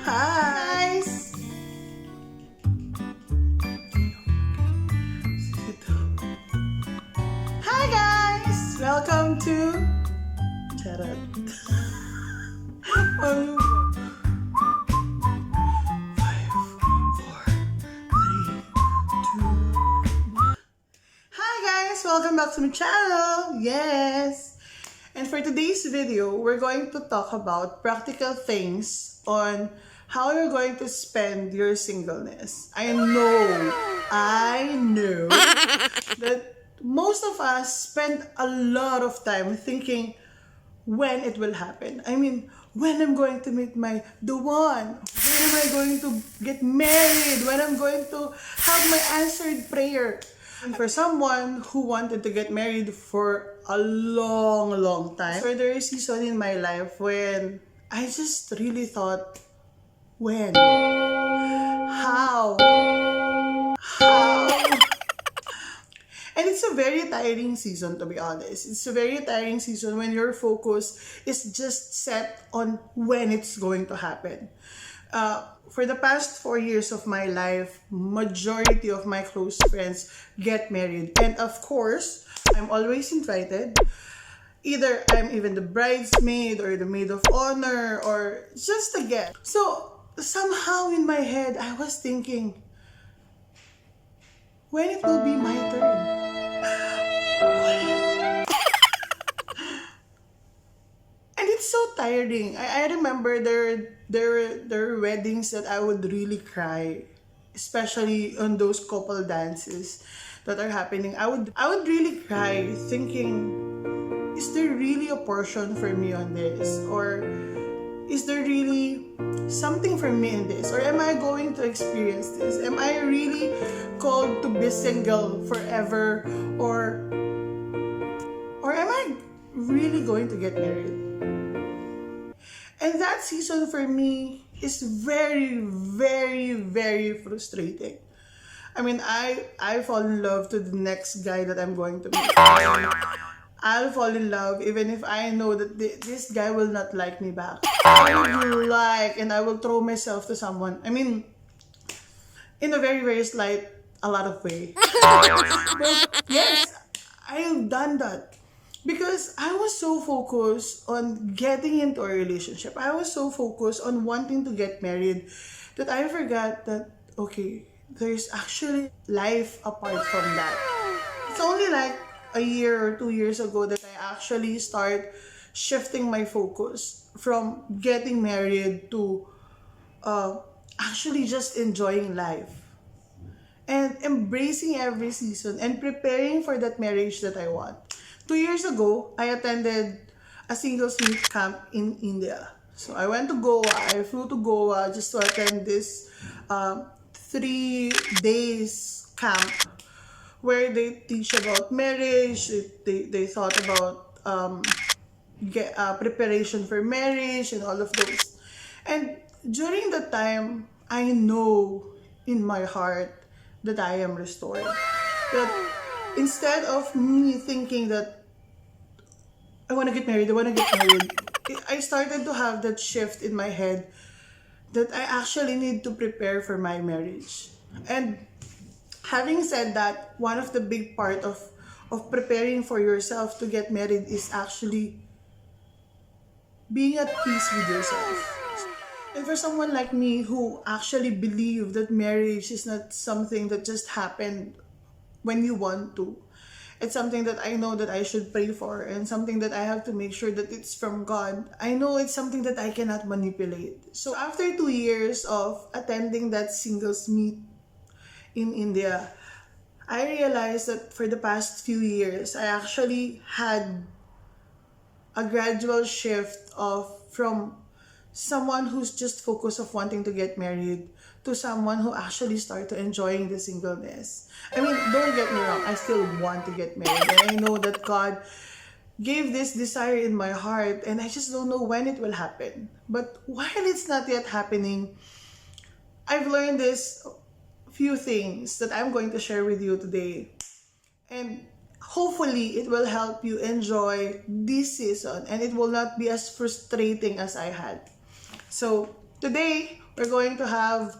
Hi guys! Hi guys! Welcome to Charot. Ano ba? 5, 4, 3, 2, 1. Hi guys! Welcome back to my channel! Yes! And for today's video, we're going to talk about practical things on how you're going to spend your singleness. I know that most of us spend a lot of time thinking when it will happen. I mean, when I'm going to meet the one, when am I going to get married, when I'm going to have my answered prayer. And for someone who wanted to get married for a long time, so there is a season in my life when I just really thought, when? How? And it's a very tiring season, to be honest. It's a very tiring season when your focus is just set on when it's going to happen. For the past 4 years of my life, majority of my close friends get married. And of course, I'm always invited. Either I'm even the bridesmaid or the maid of honor or just a guest. So somehow in my head, I was thinking, when it will be my turn? And it's so tiring. I remember there were weddings that I would really cry, especially on those couple dances that are happening. I would really cry thinking, is there really a portion for me on this? Or is there really something for me in this? Or am I going to experience this? Am I really called to be single forever? Or am I really going to get married? And that season for me is very frustrating. I mean, I fall in love to the next guy that I'm going to meet. I'll fall in love even if I know that this guy will not like me back. I will and I will throw myself to someone. I mean, in a very slight, a lot of way. But yes, I've done that. Because I was so focused on getting into a relationship. I was so focused on wanting to get married that I forgot that, okay, there's actually life apart from that. It's only like a year or 2 years ago that I actually start shifting my focus from getting married to actually just enjoying life and embracing every season and preparing for that marriage that I want. 2 years ago, I attended a singles meet camp in India. So I went to Goa. I flew to Goa just to attend this 3 days camp where they teach about marriage. They thought about preparation for marriage and all of those. And during the time, I know in my heart that I am restored. That instead of me thinking that I want to get married, I started to have that shift in my head that I actually need to prepare for my marriage. And having said that, one of the big part of preparing for yourself to get married is actually being at peace with yourself. And for someone like me who actually believe that marriage is not something that just happened when you want to, it's something that I know that I should pray for and something that I have to make sure that it's from God. I know it's something that I cannot manipulate. So after 2 years of attending that singles meet in India, I realized that for the past few years, I actually had a gradual shift from someone who's just focused of wanting to get married to someone who actually started enjoying the singleness. I mean, don't get me wrong, I still want to get married. And I know that God gave this desire in my heart and I just don't know when it will happen. But while it's not yet happening, I've learned this few things that I'm going to share with you today. And hopefully, it will help you enjoy this season and it will not be as frustrating as I had. So, today, we're going to have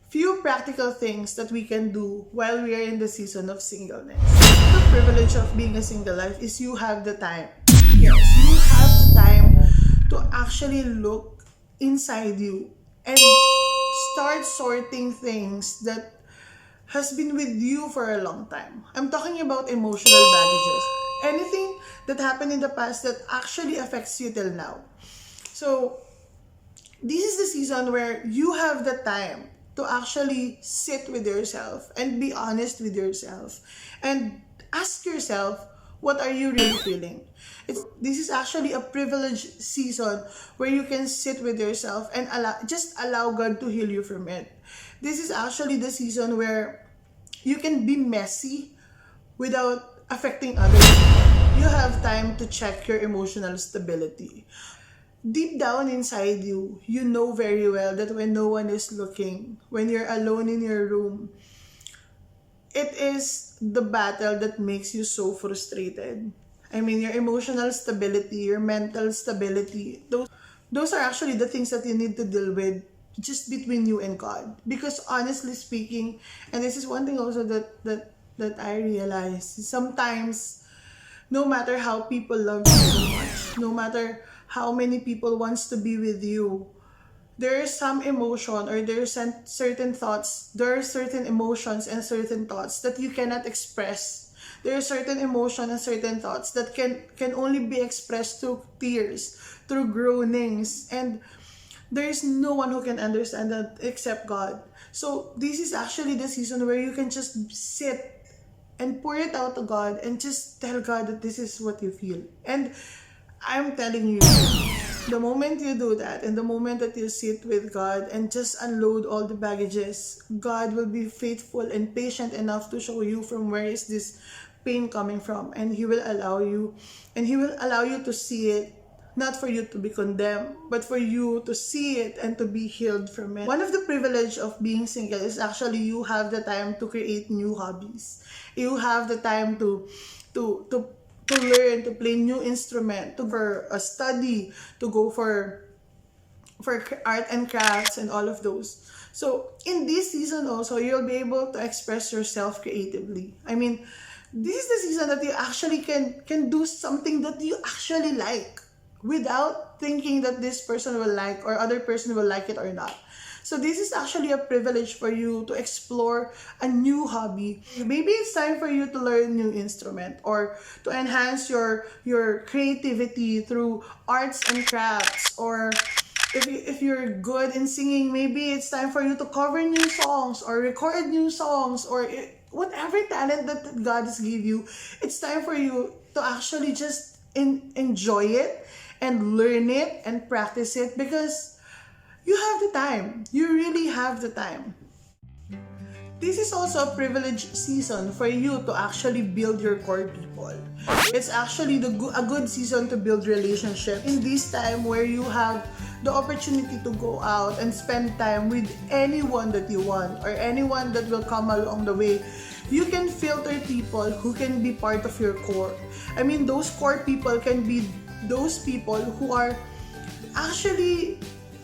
few practical things that we can do while we are in the season of singleness. The privilege of being a single life is you have the time. Yes, you have the time to actually look inside you and start sorting things that has been with you for a long time. I'm talking about emotional baggages. Anything that happened in the past that actually affects you till now. So, this is the season where you have the time to actually sit with yourself and be honest with yourself and ask yourself, what are you really feeling? This is actually a privileged season where you can sit with yourself and allow God to heal you from it. This is actually the season where you can be messy without affecting others. You have time to check your emotional stability. Deep down inside you, you know very well that when no one is looking, when you're alone in your room, it is the battle that makes you so frustrated. I mean, your emotional stability, your mental stability, those are actually the things that you need to deal with just between you and God. Because honestly speaking, and this is one thing also that I realize, sometimes no matter how people love you so much, no matter how many people wants to be with you, there is some emotion or there are certain thoughts, there are certain emotions and certain thoughts that you cannot express. There are certain emotion and certain thoughts that can only be expressed through tears, through groanings, and there is no one who can understand that except God. So this is actually the season where you can just sit and pour it out to God and just tell God that this is what you feel. And I'm telling you, the moment you do that and the moment that you sit with God and just unload all the baggages, God will be faithful and patient enough to show you from where is this pain coming from, and He will allow you, and He will allow you to see it, not for you to be condemned, but for you to see it and to be healed from it. One of the privilege of being single is actually you have the time to create new hobbies. You have the time to to to learn to play new instrument, to for a study, to go for art and crafts and all of those. So in this season also, you'll be able to express yourself creatively. I mean, this is the season that you actually can do something that you actually like without thinking that this person will like or other person will like it or not. So this is actually a privilege for you to explore a new hobby. Maybe it's time for you to learn new instrument or to enhance your creativity through arts and crafts, or if you're good in singing, maybe it's time for you to cover new songs or record new songs, or whatever talent that God has give you, it's time for you to actually just enjoy it and learn it and practice it, because you have the time. You really have the time. This is also a privileged season for you to actually build your core people. It's actually a good season to build relationship in this time where you have the opportunity to go out and spend time with anyone that you want or anyone that will come along the way. You can filter people who can be part of your core. I mean, those core people can be those people who are actually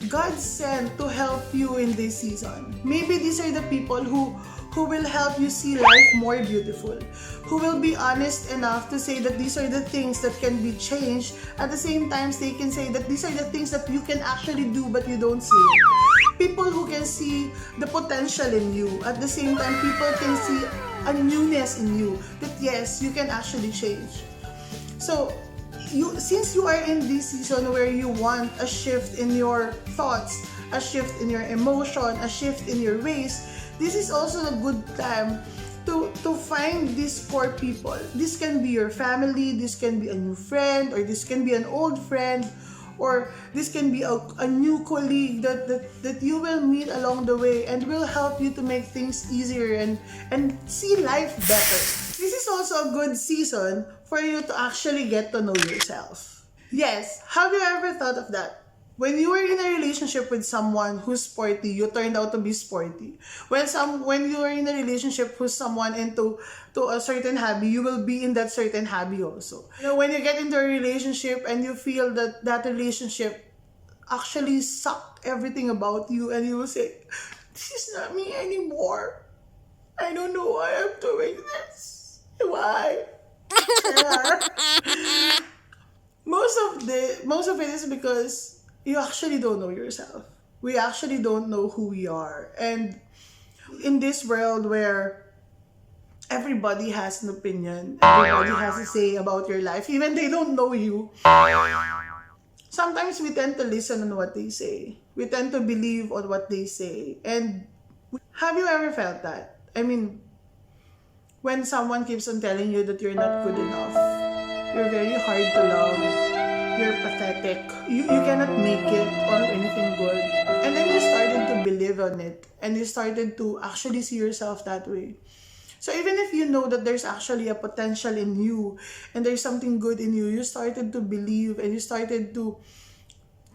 God sent to help you in this season. Maybe these are the people who will help you see life more beautiful, who will be honest enough to say that these are the things that can be changed. At the same time, they can say that these are the things that you can actually do but you don't see it. People who can see the potential in you. At the same time, people can see a newness in you that yes, you can actually change. So, since you are in this season where you want a shift in your thoughts, a shift in your emotion, a shift in your ways, this is also a good time to find these core people. This can be your family, this can be a new friend, or this can be an old friend, or this can be a new colleague that you will meet along the way and will help you to make things easier and see life better. This is also a good season for you to actually get to know yourself. Yes, have you ever thought of that? When you were in a relationship with someone who's sporty, you turned out to be sporty. When you are in a relationship with someone into a certain hobby, you will be in that certain hobby also. You know, when you get into a relationship and you feel that relationship actually sucked everything about you, and you will say, this is not me anymore. I don't know why I'm doing this. Why? Yeah. Most of it is because you actually don't know yourself. We actually don't know who we are. And in this world where everybody has an opinion, everybody has a say about your life, even they don't know you, sometimes we tend to listen on what they say. We tend to believe on what they say. And have you ever felt that? I mean, when someone keeps on telling you that you're not good enough, you're very hard to love, you're pathetic, you cannot make it or anything good. And then you started to believe on it and you started to actually see yourself that way. So even if you know that there's actually a potential in you and there's something good in you, you started to believe and you started to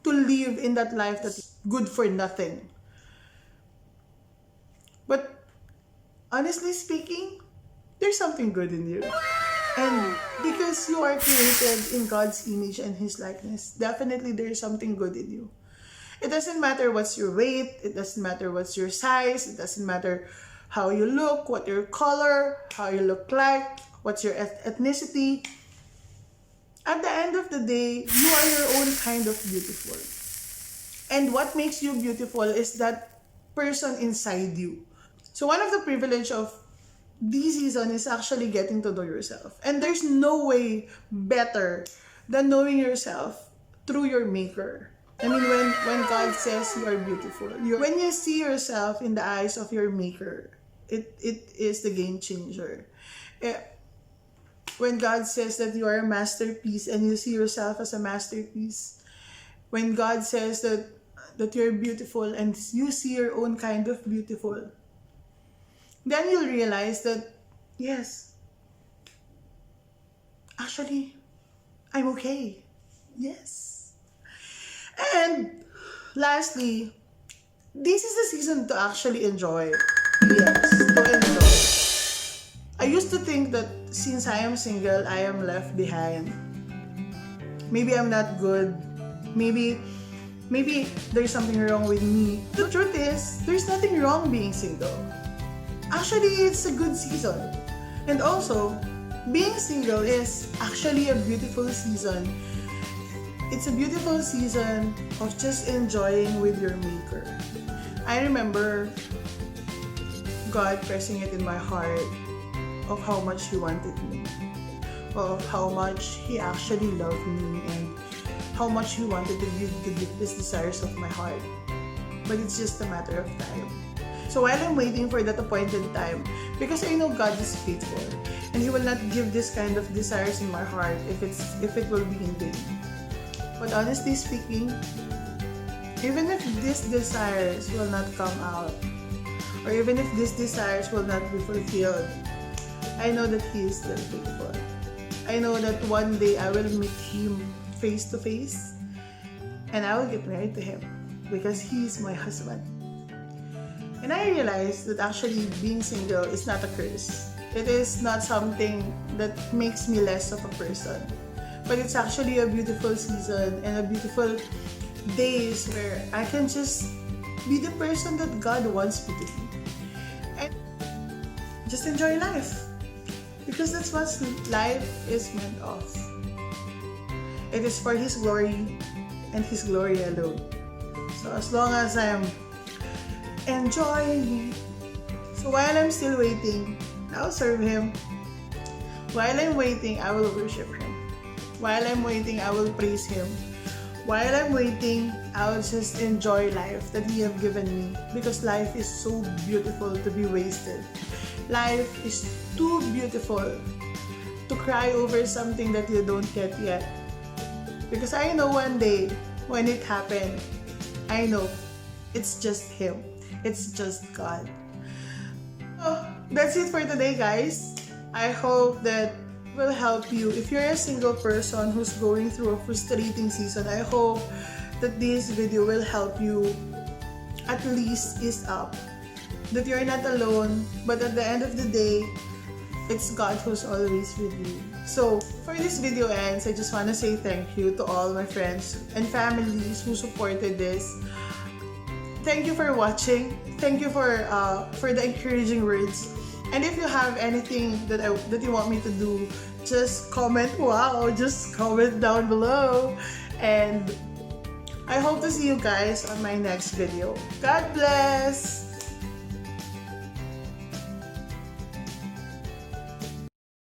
live in that life that's good for nothing. But honestly speaking, there's something good in you. And because you are created in God's image and His likeness, definitely there's something good in you. It doesn't matter what's your weight, it doesn't matter what's your size, it doesn't matter how you look, what your color, how you look like, what's your ethnicity. At the end of the day, you are your own kind of beautiful. And what makes you beautiful is that person inside you. So one of the privilege of this season is actually getting to know yourself. And there's no way better than knowing yourself through your maker. I mean, when God says you are beautiful, when you see yourself in the eyes of your maker, it is the game changer. Eh, when God says that you are a masterpiece and you see yourself as a masterpiece, when God says that you're beautiful and you see your own kind of beautiful, then you'll realize that, yes, actually, I'm okay. Yes. And lastly, this is the season to actually enjoy. Yes, to enjoy. I used to think that since I am single, I am left behind. Maybe I'm not good. Maybe there's something wrong with me. The truth is, there's nothing wrong being single. Actually, it's a good season. And also, being single is actually a beautiful season. It's a beautiful season of just enjoying with your maker. I remember God pressing it in my heart of how much He wanted me, of how much He actually loved me, and how much He wanted to give the deepest desires of my heart. But it's just a matter of time. So while I'm waiting for that appointed time, because I know God is faithful, and He will not give this kind of desires in my heart if it will be in vain. But honestly speaking, even if these desires will not come out, or even if these desires will not be fulfilled, I know that He is still faithful. I know that one day I will meet Him face to face, and I will get married to Him because He is my husband. And I realized that actually being single is not a curse. It is not something that makes me less of a person. But it's actually a beautiful season and a beautiful days where I can just be the person that God wants me to be. And just enjoy life. Because that's what life is meant of. It is for His glory and His glory alone. So as long as I'm enjoying it. So while I'm still waiting, I'll serve Him. While I'm waiting, I will worship Him. While I'm waiting, I will praise Him. While I'm waiting, I'll just enjoy life that He have given me. Because life is so beautiful to be wasted. Life is too beautiful to cry over something that you don't get yet. Because I know one day, when it happened, I know it's just Him. It's just God. So, that's it for today, guys. I hope that will help you. If you're a single person who's going through a frustrating season, I hope that this video will help you at least ease up. That you're not alone, but at the end of the day, it's God who's always with you. So, for this video ends, I just want to say thank you to all my friends and families who supported this. Thank you for watching. Thank you for the encouraging words. And if you have anything that you want me to do, just comment. Wow, just comment down below. And I hope to see you guys on my next video. God bless!